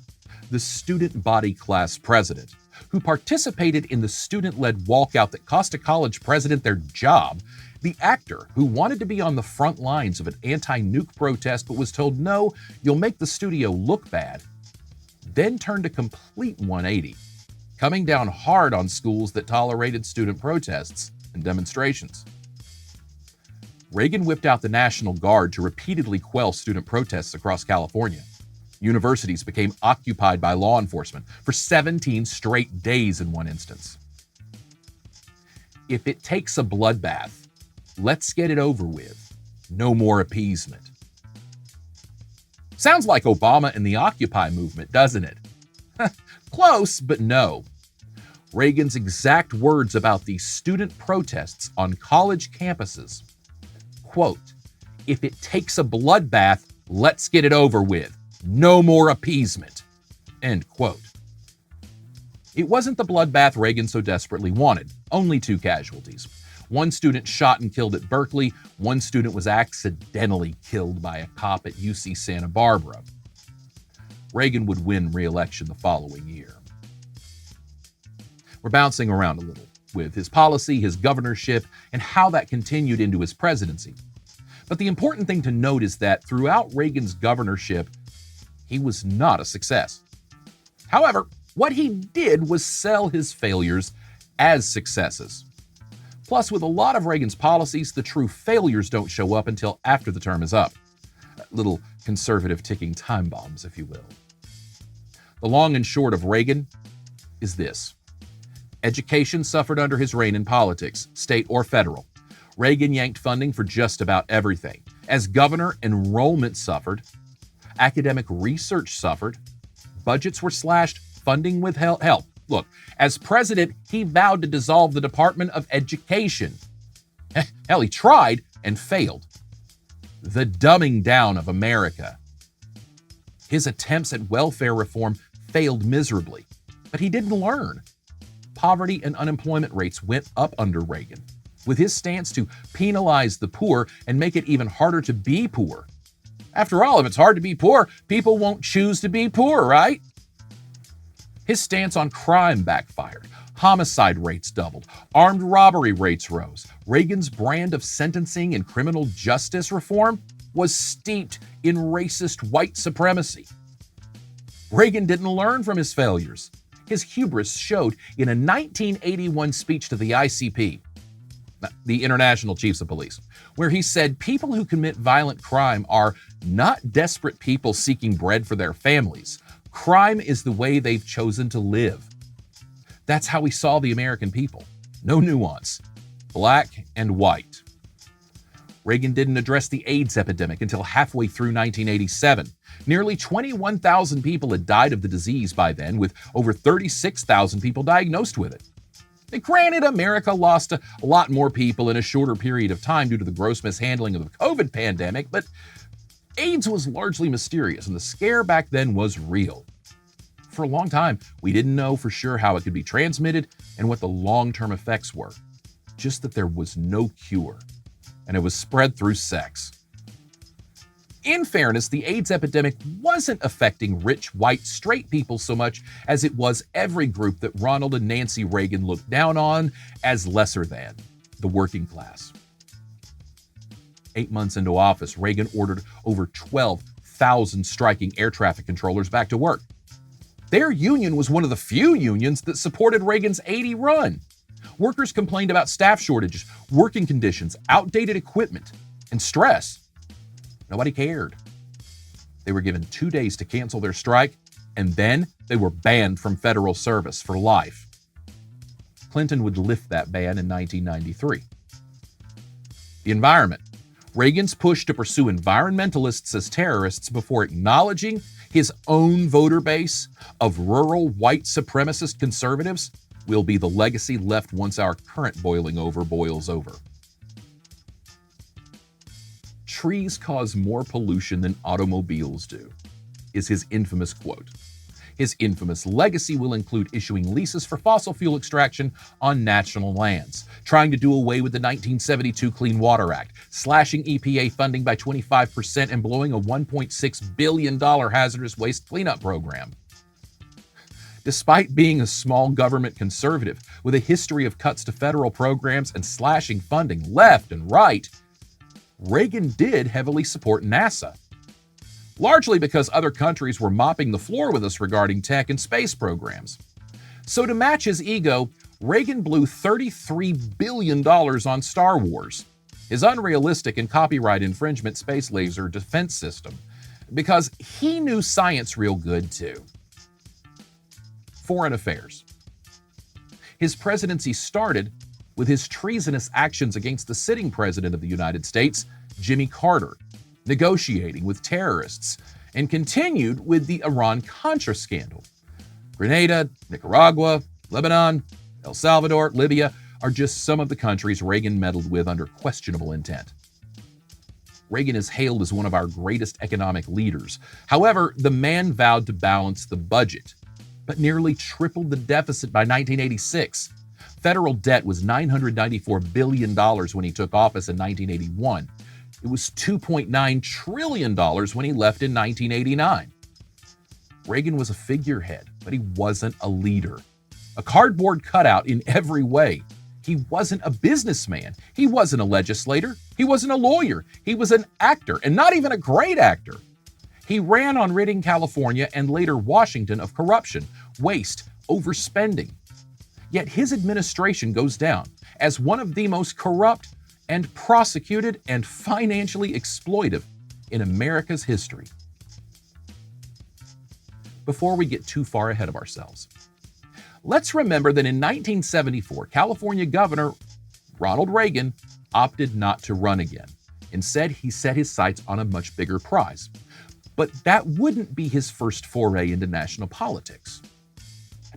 the student body class president, who participated in the student-led walkout that cost a college president their job, the actor who wanted to be on the front lines of an anti-nuke protest but was told, no, you'll make the studio look bad, then turned a complete 180, coming down hard on schools that tolerated student protests and demonstrations. Reagan whipped out the National Guard to repeatedly quell student protests across California. Universities became occupied by law enforcement for 17 straight days in one instance. If it takes a bloodbath, let's get it over with. No more appeasement. Sounds like Obama and the Occupy movement, doesn't it? Close, but no. Reagan's exact words about these student protests on college campuses, quote, if it takes a bloodbath, let's get it over with. No more appeasement, end quote. It wasn't the bloodbath Reagan so desperately wanted, only 2 casualties. One student shot and killed at Berkeley, one student was accidentally killed by a cop at UC Santa Barbara. Reagan would win re-election the following year. We're bouncing around a little with his policy, his governorship, and how that continued into his presidency. But the important thing to note is that throughout Reagan's governorship, he was not a success. However, what he did was sell his failures as successes. Plus, with a lot of Reagan's policies, the true failures don't show up until after the term is up. Little conservative ticking time bombs, if you will. The long and short of Reagan is this. Education suffered under his reign in politics, state or federal. Reagan yanked funding for just about everything. As governor, enrollment suffered. Academic research suffered. Budgets were slashed, funding withheld. Hell, Look, as president, he vowed to dissolve the Department of Education. Hell, he tried and failed. The dumbing down of America. His attempts at welfare reform failed miserably, but he didn't learn. Poverty and unemployment rates went up under Reagan, with his stance to penalize the poor and make it even harder to be poor. After all, if it's hard to be poor, people won't choose to be poor, right? His stance on crime backfired. Homicide rates doubled. Armed robbery rates rose. Reagan's brand of sentencing and criminal justice reform was steeped in racist white supremacy. Reagan didn't learn from his failures. His hubris showed in a 1981 speech to the ICP, the International Chiefs of Police, where he said people who commit violent crime are not desperate people seeking bread for their families. Crime is the way they've chosen to live. That's how we saw the American people. No nuance. Black and white. Reagan didn't address the AIDS epidemic until halfway through 1987. Nearly 21,000 people had died of the disease by then, with over 36,000 people diagnosed with it. And granted, America lost a lot more people in a shorter period of time due to the gross mishandling of the COVID pandemic, but AIDS was largely mysterious, and the scare back then was real. For a long time, we didn't know for sure how it could be transmitted and what the long-term effects were. Just that there was no cure, and it was spread through sex. In fairness, the AIDS epidemic wasn't affecting rich, white, straight people so much as it was every group that Ronald and Nancy Reagan looked down on as lesser than, the working class. 8 months into office, Reagan ordered over 12,000 striking air traffic controllers back to work. Their union was one of the few unions that supported Reagan's 80 run. Workers complained about staff shortages, working conditions, outdated equipment, and stress. Nobody cared. They were given 2 days to cancel their strike, and then they were banned from federal service for life. Clinton would lift that ban in 1993. The environment. Reagan's push to pursue environmentalists as terrorists before acknowledging his own voter base of rural white supremacist conservatives will be the legacy left once our current boiling over boils over. Trees cause more pollution than automobiles do, is his infamous quote. His infamous legacy will include issuing leases for fossil fuel extraction on national lands, trying to do away with the 1972 Clean Water Act, slashing EPA funding by 25%, and blowing a $1.6 billion hazardous waste cleanup program. Despite being a small government conservative with a history of cuts to federal programs and slashing funding left and right, Reagan did heavily support NASA, largely because other countries were mopping the floor with us regarding tech and space programs. So to match his ego, Reagan blew $33 billion on Star Wars, his unrealistic and copyright infringement space laser defense system, because he knew science real good too. Foreign affairs. His presidency started with his treasonous actions against the sitting president of the United States, Jimmy Carter, negotiating with terrorists, and continued with the Iran-Contra scandal. Grenada, Nicaragua, Lebanon, El Salvador, Libya are just some of the countries Reagan meddled with under questionable intent. Reagan is hailed as one of our greatest economic leaders. However, the man vowed to balance the budget, but nearly tripled the deficit by 1986. Federal debt was $994 billion when he took office in 1981. It was $2.9 trillion when he left in 1989. Reagan was a figurehead, but he wasn't a leader. A cardboard cutout in every way. He wasn't a businessman. He wasn't a legislator. He wasn't a lawyer. He was an actor, and not even a great actor. He ran on ridding California and later Washington of corruption, waste, overspending. Yet his administration goes down as one of the most corrupt and prosecuted and financially exploitive in America's history. Before we get too far ahead of ourselves, let's remember that in 1974, California Governor Ronald Reagan opted not to run again. Instead, he set his sights on a much bigger prize. But that wouldn't be his first foray into national politics.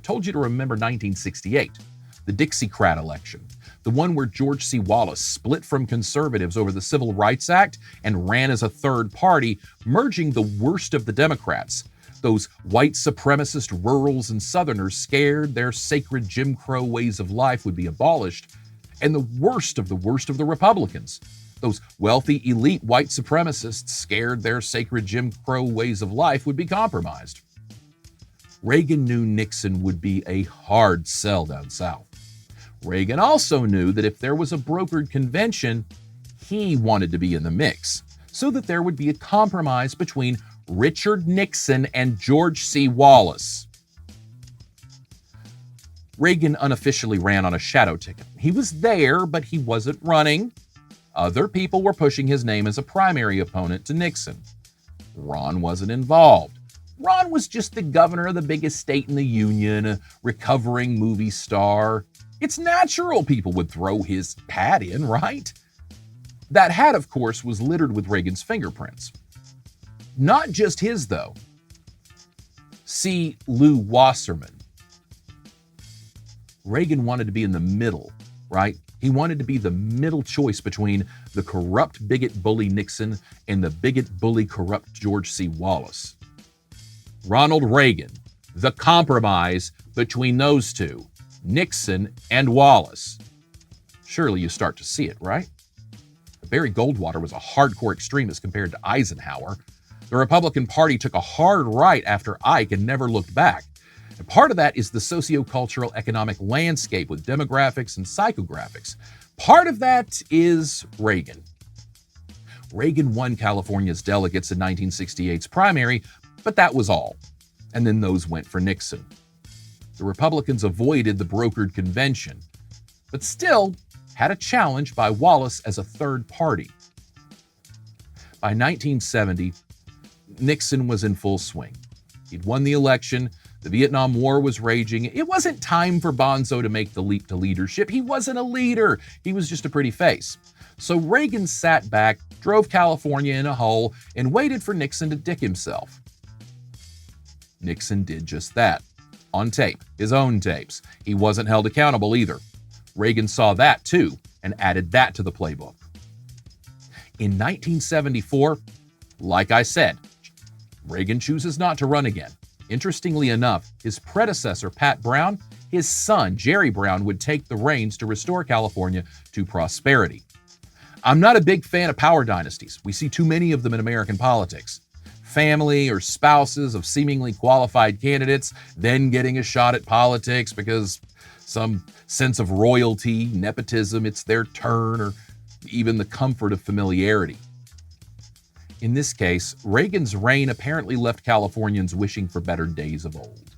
I told you to remember 1968, the Dixiecrat election, the one where George C. Wallace split from conservatives over the Civil Rights Act and ran as a third party, merging the worst of the Democrats. Those white supremacist rurals and Southerners scared their sacred Jim Crow ways of life would be abolished, and the worst of the Republicans. Those wealthy, elite white supremacists scared their sacred Jim Crow ways of life would be compromised. Reagan knew Nixon would be a hard sell down south. Reagan also knew that if there was a brokered convention, he wanted to be in the mix, so that there would be a compromise between Richard Nixon and George C. Wallace. Reagan unofficially ran on a shadow ticket. He was there, but he wasn't running. Other people were pushing his name as a primary opponent to Nixon. Ron wasn't involved. Ron was just the governor of the biggest state in the Union, a recovering movie star. It's natural people would throw his hat in, right? That hat, of course, was littered with Reagan's fingerprints. Not just his, though. See Lew Wasserman. Reagan wanted to be in the middle, right? He wanted to be the middle choice between the corrupt bigot bully Nixon and the bigot bully corrupt George C. Wallace. Ronald Reagan, the compromise between those two, Nixon and Wallace. Surely you start to see it, right? Barry Goldwater was a hardcore extremist compared to Eisenhower. The Republican Party took a hard right after Ike and never looked back. And part of that is the sociocultural economic landscape with demographics and psychographics. Part of that is Reagan. Reagan won California's delegates in 1968's primary, but that was all. And then those went for Nixon. The Republicans avoided the brokered convention, but still had a challenge by Wallace as a third party. By 1970, Nixon was in full swing. He'd won the election, the Vietnam War was raging. It wasn't time for Bonzo to make the leap to leadership. He wasn't a leader, he was just a pretty face. So Reagan sat back, drove California in a hole, and waited for Nixon to dick himself. Nixon did just that. On tape, his own tapes. He wasn't held accountable either. Reagan saw that too and added that to the playbook. In 1974, like I said, Reagan chooses not to run again. Interestingly enough, his predecessor, Pat Brown, his son, Jerry Brown, would take the reins to restore California to prosperity. I'm not a big fan of power dynasties. We see too many of them in American politics. Family or spouses of seemingly qualified candidates then getting a shot at politics because some sense of royalty, nepotism, it's their turn, or even the comfort of familiarity. In this case, Reagan's reign apparently left Californians wishing for better days of old.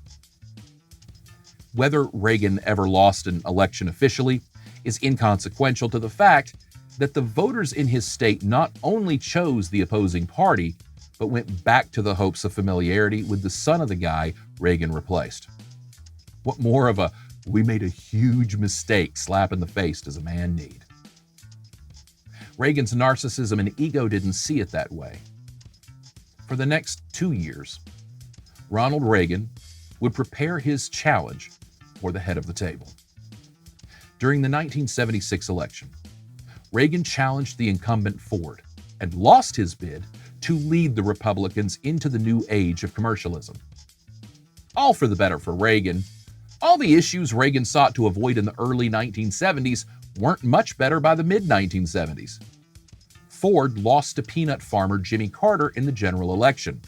Whether Reagan ever lost an election officially is inconsequential to the fact that the voters in his state not only chose the opposing party, but went back to the hopes of familiarity with the son of the guy Reagan replaced. What more of a "we made a huge mistake" slap in the face does a man need? Reagan's narcissism and ego didn't see it that way. For the next 2 years, Ronald Reagan would prepare his challenge for the head of the table. During the 1976 election, Reagan challenged the incumbent Ford and lost his bid to lead the Republicans into the new age of commercialism. All for the better for Reagan. All the issues Reagan sought to avoid in the early 1970s weren't much better by the mid-1970s. Ford lost to peanut farmer Jimmy Carter in the general election.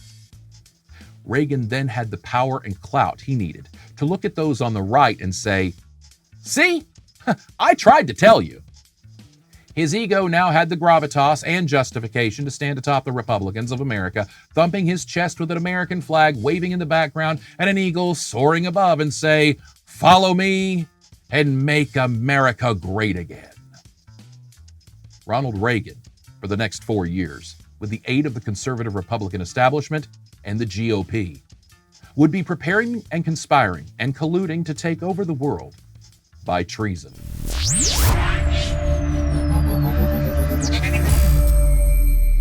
Reagan then had the power and clout he needed to look at those on the right and say, "See, I tried to tell you." His ego now had the gravitas and justification to stand atop the Republicans of America, thumping his chest with an American flag waving in the background and an eagle soaring above, and say, "Follow me and make America great again." Ronald Reagan, for the next 4 years, with the aid of the conservative Republican establishment and the GOP, would be preparing and conspiring and colluding to take over the world by treason.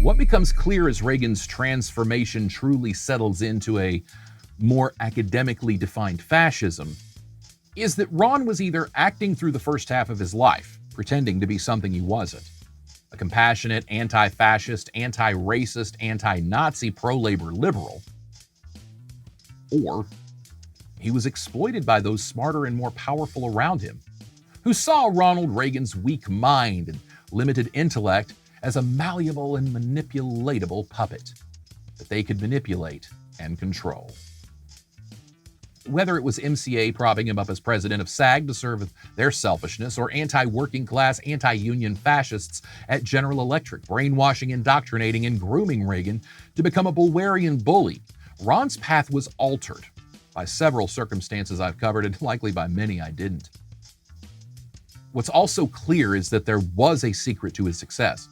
What becomes clear as Reagan's transformation truly settles into a more academically defined fascism is that Ron was either acting through the first half of his life, pretending to be something he wasn't, a compassionate, anti-fascist, anti-racist, anti-Nazi, pro-labor liberal, or he was exploited by those smarter and more powerful around him, who saw Ronald Reagan's weak mind and limited intellect as a malleable and manipulatable puppet that they could manipulate and control. Whether it was MCA propping him up as president of SAG to serve their selfishness, or anti-working class, anti-union fascists at General Electric brainwashing, indoctrinating, and grooming Reagan to become a Bulwarian bully, Ron's path was altered by several circumstances I've covered, and likely by many I didn't. What's also clear is that there was a secret to his success,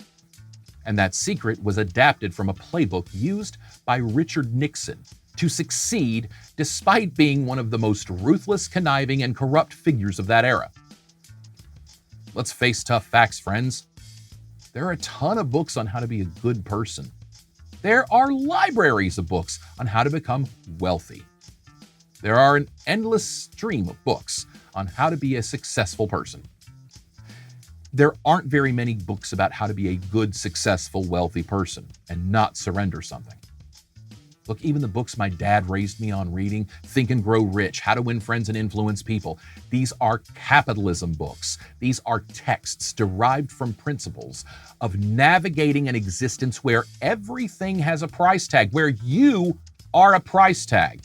and that secret was adapted from a playbook used by Richard Nixon to succeed despite being one of the most ruthless, conniving, and corrupt figures of that era. Let's face tough facts, friends. There are a ton of books on how to be a good person. There are libraries of books on how to become wealthy. There are an endless stream of books on how to be a successful person. There aren't very many books about how to be a good, successful, wealthy person and not surrender something. Look, even the books my dad raised me on reading, Think and Grow Rich, How to Win Friends and Influence People, these are capitalism books. These are texts derived from principles of navigating an existence where everything has a price tag, where you are a price tag.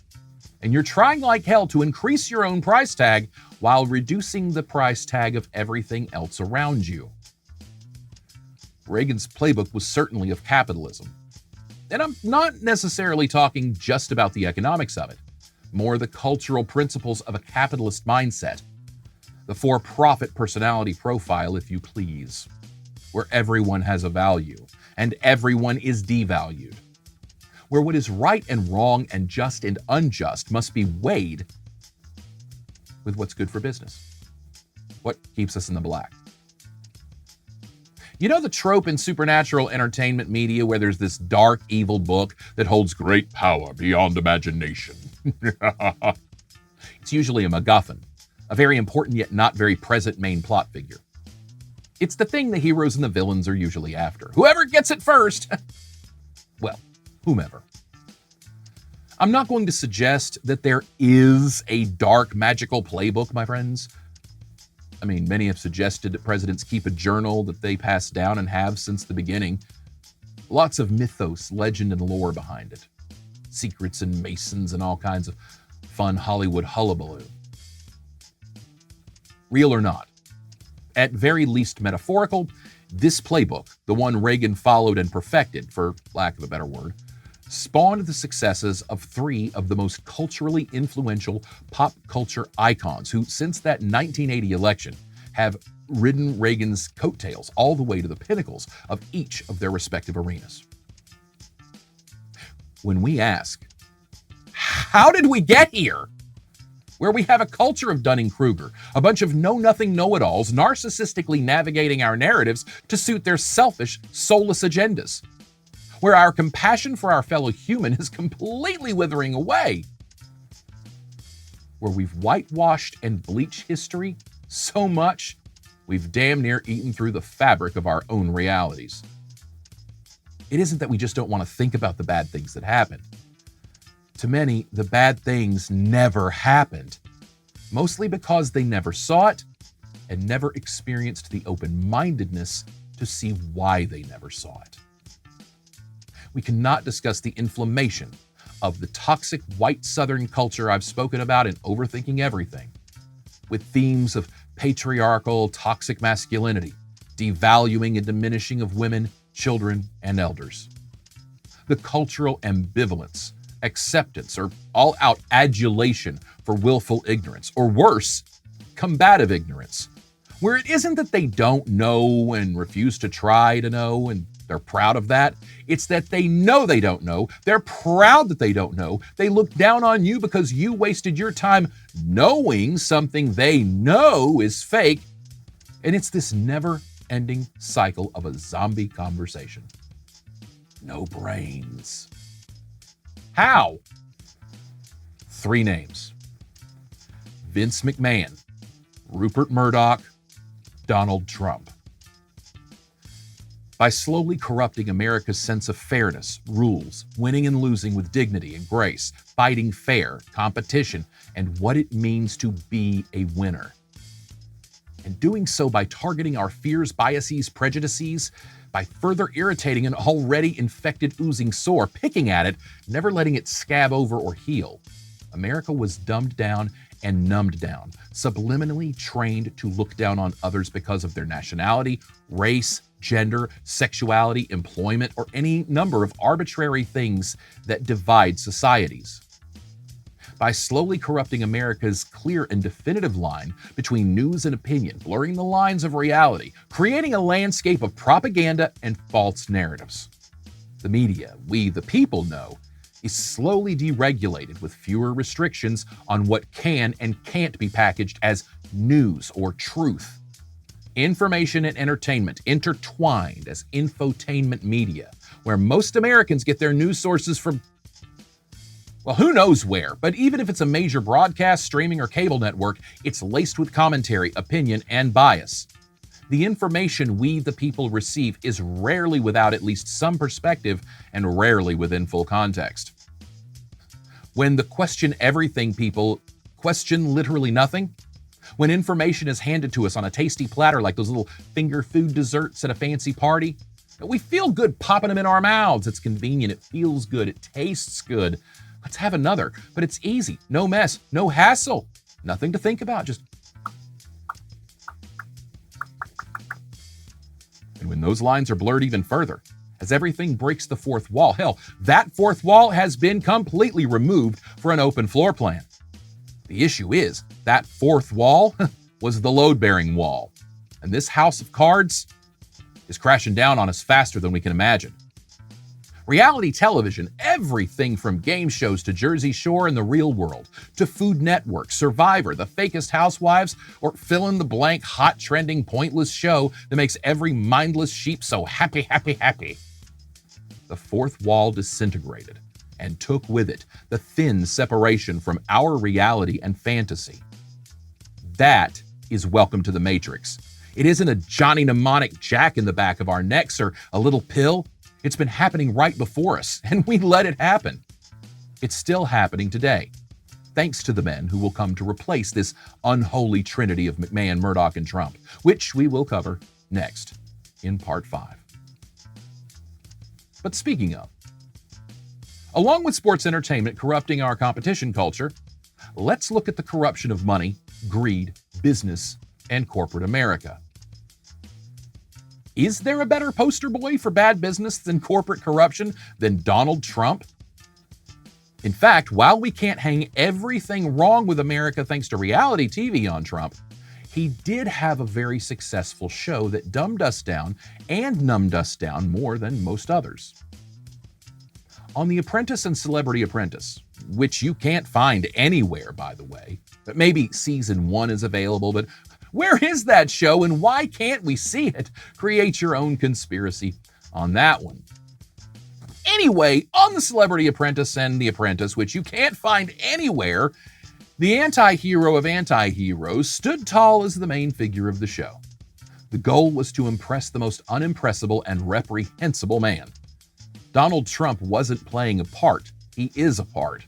And you're trying like hell to increase your own price tag while reducing the price tag of everything else around you. Reagan's playbook was certainly of capitalism. And I'm not necessarily talking just about the economics of it, more the cultural principles of a capitalist mindset, the for-profit personality profile, if you please, where everyone has a value and everyone is devalued, where what is right and wrong and just and unjust must be weighed with what's good for business, what keeps us in the black. You know the trope in supernatural entertainment media where there's this dark, evil book that holds great power beyond imagination? It's usually a MacGuffin, a very important yet not very present main plot figure. It's the thing the heroes and the villains are usually after. Whoever gets it first! Well, whomever. I'm not going to suggest that there is a dark, magical playbook, my friends. I mean, many have suggested that presidents keep a journal that they pass down and have since the beginning. Lots of mythos, legend, and lore behind it. Secrets and masons and all kinds of fun Hollywood hullabaloo. Real or not, at very least metaphorical, this playbook, the one Reagan followed and perfected, for lack of a better word, spawned the successes of three of the most culturally influential pop culture icons who, since that 1980 election, have ridden Reagan's coattails all the way to the pinnacles of each of their respective arenas. When we ask, how did we get here? Where we have a culture of Dunning-Kruger, a bunch of know-nothing know-it-alls narcissistically navigating our narratives to suit their selfish, soulless agendas. Where our compassion for our fellow human is completely withering away. Where we've whitewashed and bleached history so much, we've damn near eaten through the fabric of our own realities. It isn't that we just don't want to think about the bad things that happened. To many, the bad things never happened, mostly because they never saw it and never experienced the open-mindedness to see why they never saw it. We cannot discuss the inflammation of the toxic white Southern culture I've spoken about in Overthinking Everything, with themes of patriarchal, toxic masculinity, devaluing and diminishing of women, children, and elders. The cultural ambivalence, acceptance, or all-out adulation for willful ignorance, or worse, combative ignorance, where it isn't that they don't know and refuse to try to know and they're proud of that. It's that they know they don't know. They're proud that they don't know. They look down on you because you wasted your time knowing something they know is fake. And it's this never-ending cycle of a zombie conversation. No brains. How? 3 names. Vince McMahon, Rupert Murdoch, Donald Trump. By slowly corrupting America's sense of fairness, rules, winning and losing with dignity and grace, fighting fair, competition, and what it means to be a winner. And doing so by targeting our fears, biases, prejudices, by further irritating an already infected, oozing sore, picking at it, never letting it scab over or heal. America was dumbed down and numbed down, subliminally trained to look down on others because of their nationality, race, gender, sexuality, employment, or any number of arbitrary things that divide societies. By slowly corrupting America's clear and definitive line between news and opinion, blurring the lines of reality, creating a landscape of propaganda and false narratives. The media, we the people know, is slowly deregulated with fewer restrictions on what can and can't be packaged as news or truth. Information and entertainment intertwined as infotainment media, where most Americans get their news sources from, well, who knows where, but even if it's a major broadcast, streaming, or cable network, it's laced with commentary, opinion, and bias. The information we, the people, receive is rarely without at least some perspective and rarely within full context. When the question everything people question literally nothing, when information is handed to us on a tasty platter like those little finger food desserts at a fancy party, we feel good popping them in our mouths. It's convenient, it feels good, it tastes good. Let's have another, but it's easy, no mess, no hassle, nothing to think about, just. And when those lines are blurred even further, as everything breaks the fourth wall, hell, that fourth wall has been completely removed for an open floor plan. The issue is, that fourth wall was the load-bearing wall. And this house of cards is crashing down on us faster than we can imagine. Reality television, everything from game shows to Jersey Shore and the Real World, to Food Network, Survivor, The Fakest Housewives, or fill in the blank, hot, trending, pointless show that makes every mindless sheep so happy, happy, happy. The fourth wall disintegrated and took with it the thin separation from our reality and fantasy. That is Welcome to the Matrix. It isn't a Johnny mnemonic jack in the back of our necks or a little pill. It's been happening right before us, and we let it happen. It's still happening today, thanks to the men who will come to replace this unholy trinity of McMahon, Murdoch, and Trump, which we will cover next in Part 5. But speaking of, along with sports entertainment corrupting our competition culture, let's look at the corruption of money, greed, business, and corporate America. Is there a better poster boy for bad business than corporate corruption than Donald Trump? In fact, while we can't hang everything wrong with America thanks to reality TV on Trump, he did have a very successful show that dumbed us down and numbed us down more than most others. On The Apprentice and Celebrity Apprentice, which you can't find anywhere, by the way, but maybe season 1 is available, but where is that show and why can't we see it? Create your own conspiracy on that one. Anyway, on The Celebrity Apprentice and The Apprentice, which you can't find anywhere, the anti-hero of anti-heroes stood tall as the main figure of the show. The goal was to impress the most unimpressible and reprehensible man. Donald Trump wasn't playing a part. He is a part.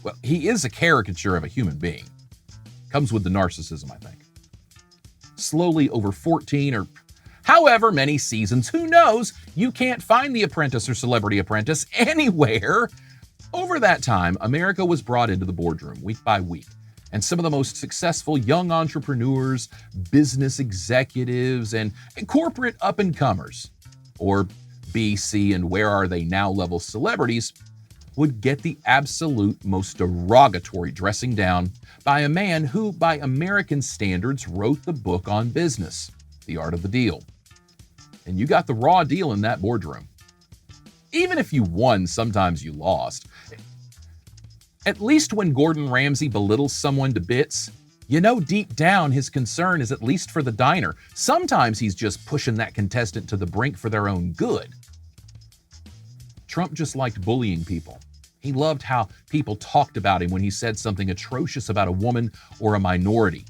Well, he is a caricature of a human being. Comes with the narcissism, I think. Slowly over 14 or however many seasons, who knows, you can't find The Apprentice or Celebrity Apprentice anywhere. Over that time, America was brought into the boardroom week by week, and some of the most successful young entrepreneurs, business executives, and corporate up-and-comers, or B, C, and where are they now level celebrities, would get the absolute most derogatory dressing down by a man who, by American standards, wrote the book on business, The Art of the Deal. And you got the raw deal in that boardroom. Even if you won, sometimes you lost. At least when Gordon Ramsay belittles someone to bits, you know deep down his concern is at least for the diner. Sometimes he's just pushing that contestant to the brink for their own good. Trump just liked bullying people. He loved how people talked about him when he said something atrocious about a woman or a minority.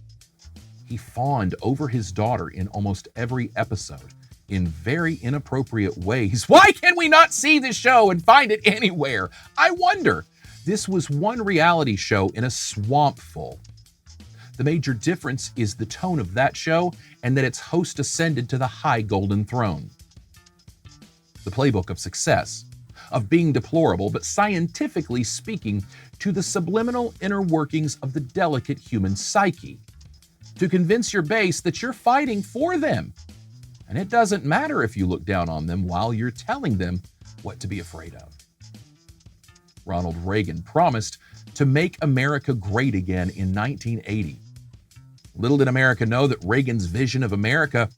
He fawned over his daughter in almost every episode in very inappropriate ways. Why can we not see this show and find it anywhere? I wonder. This was one reality show in a swamp full. The major difference is the tone of that show and that its host ascended to the high golden throne. The playbook of success, of being deplorable, but scientifically speaking to the subliminal inner workings of the delicate human psyche, to convince your base that you're fighting for them. And it doesn't matter if you look down on them while you're telling them what to be afraid of. Ronald Reagan promised to make America great again in 1980. Little did America know that Reagan's vision of America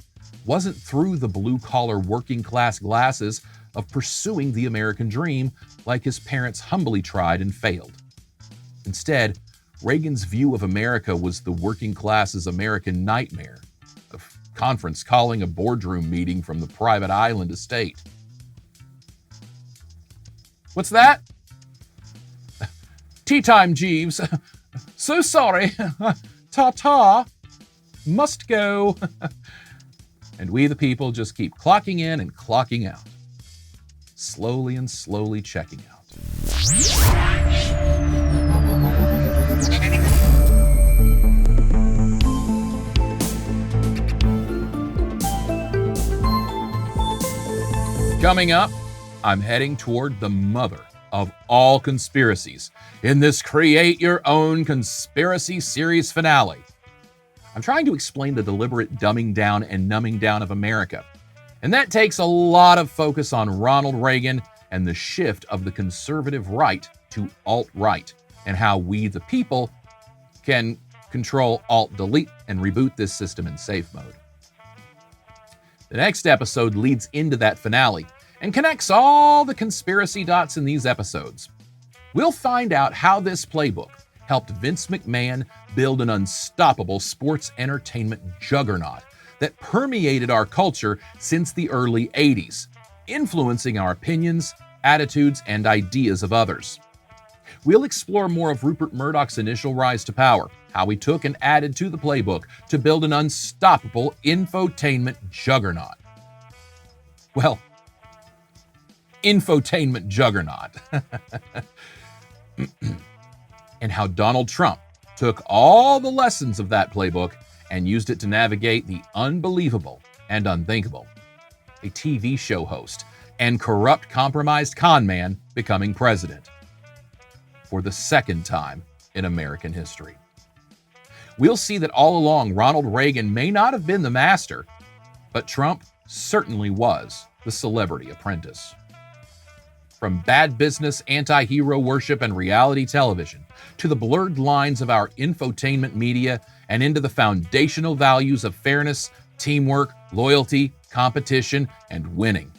wasn't through the blue-collar working-class glasses of pursuing the American dream like his parents humbly tried and failed. Instead, Reagan's view of America was the working class's American nightmare, a conference calling a boardroom meeting from the private island estate. What's that? Tea time, Jeeves. So sorry. Ta-ta. Must go. And we, the people, just keep clocking in and clocking out. Slowly and slowly checking out. Coming up, I'm heading toward the mother of all conspiracies in this Create Your Own Conspiracy Series finale. I'm trying to explain the deliberate dumbing down and numbing down of America. And that takes a lot of focus on Ronald Reagan and the shift of the conservative right to alt-right, and how we, the people, can control alt-delete and reboot this system in safe mode. The next episode leads into that finale and connects all the conspiracy dots in these episodes. We'll find out how this playbook helped Vince McMahon build an unstoppable sports entertainment juggernaut that permeated our culture since the early 80s, influencing our opinions, attitudes, and ideas of others. We'll explore more of Rupert Murdoch's initial rise to power, how he took and added to the playbook to build an unstoppable infotainment juggernaut. Well, infotainment juggernaut. And how Donald Trump took all the lessons of that playbook and used it to navigate the unbelievable and unthinkable. A TV show host and corrupt, compromised con man becoming president for the second time in American history. We'll see that all along Ronald Reagan may not have been the master, but Trump certainly was the celebrity apprentice. From bad business, anti-hero worship, and reality television, to the blurred lines of our infotainment media, and into the foundational values of fairness, teamwork, loyalty, competition, and winning,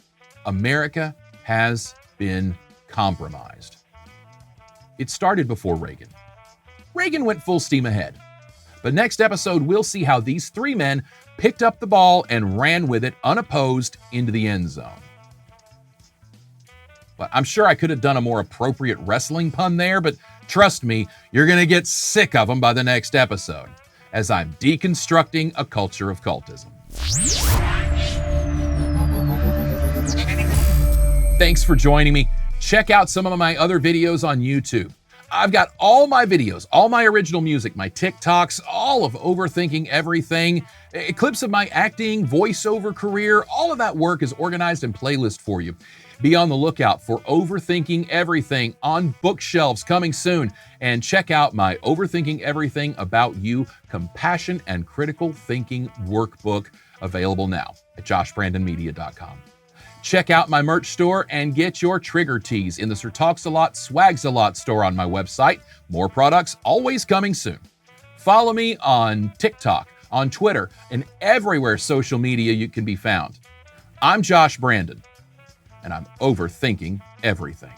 America has been compromised. It started before Reagan. Reagan went full steam ahead. But next episode, we'll see how these three men picked up the ball and ran with it unopposed into the end zone. But I'm sure I could have done a more appropriate wrestling pun there, but trust me, you're going to get sick of them by the next episode, as I'm deconstructing a culture of cultism. Thanks for joining me. Check out some of my other videos on YouTube. I've got all my videos, all my original music, my TikToks, all of Overthinking Everything, clips of my acting, voiceover career. All of that work is organized in playlist for you. Be on the lookout for Overthinking Everything on bookshelves coming soon. And check out my Overthinking Everything About You Compassion and Critical Thinking Workbook, available now at joshbrandonmedia.com. Check out my merch store and get your trigger tees in the Sir Talks a Lot, Swags a Lot store on my website. More products always coming soon. Follow me on TikTok, on Twitter, and everywhere social media you can be found. I'm Josh Brandon, and I'm overthinking everything.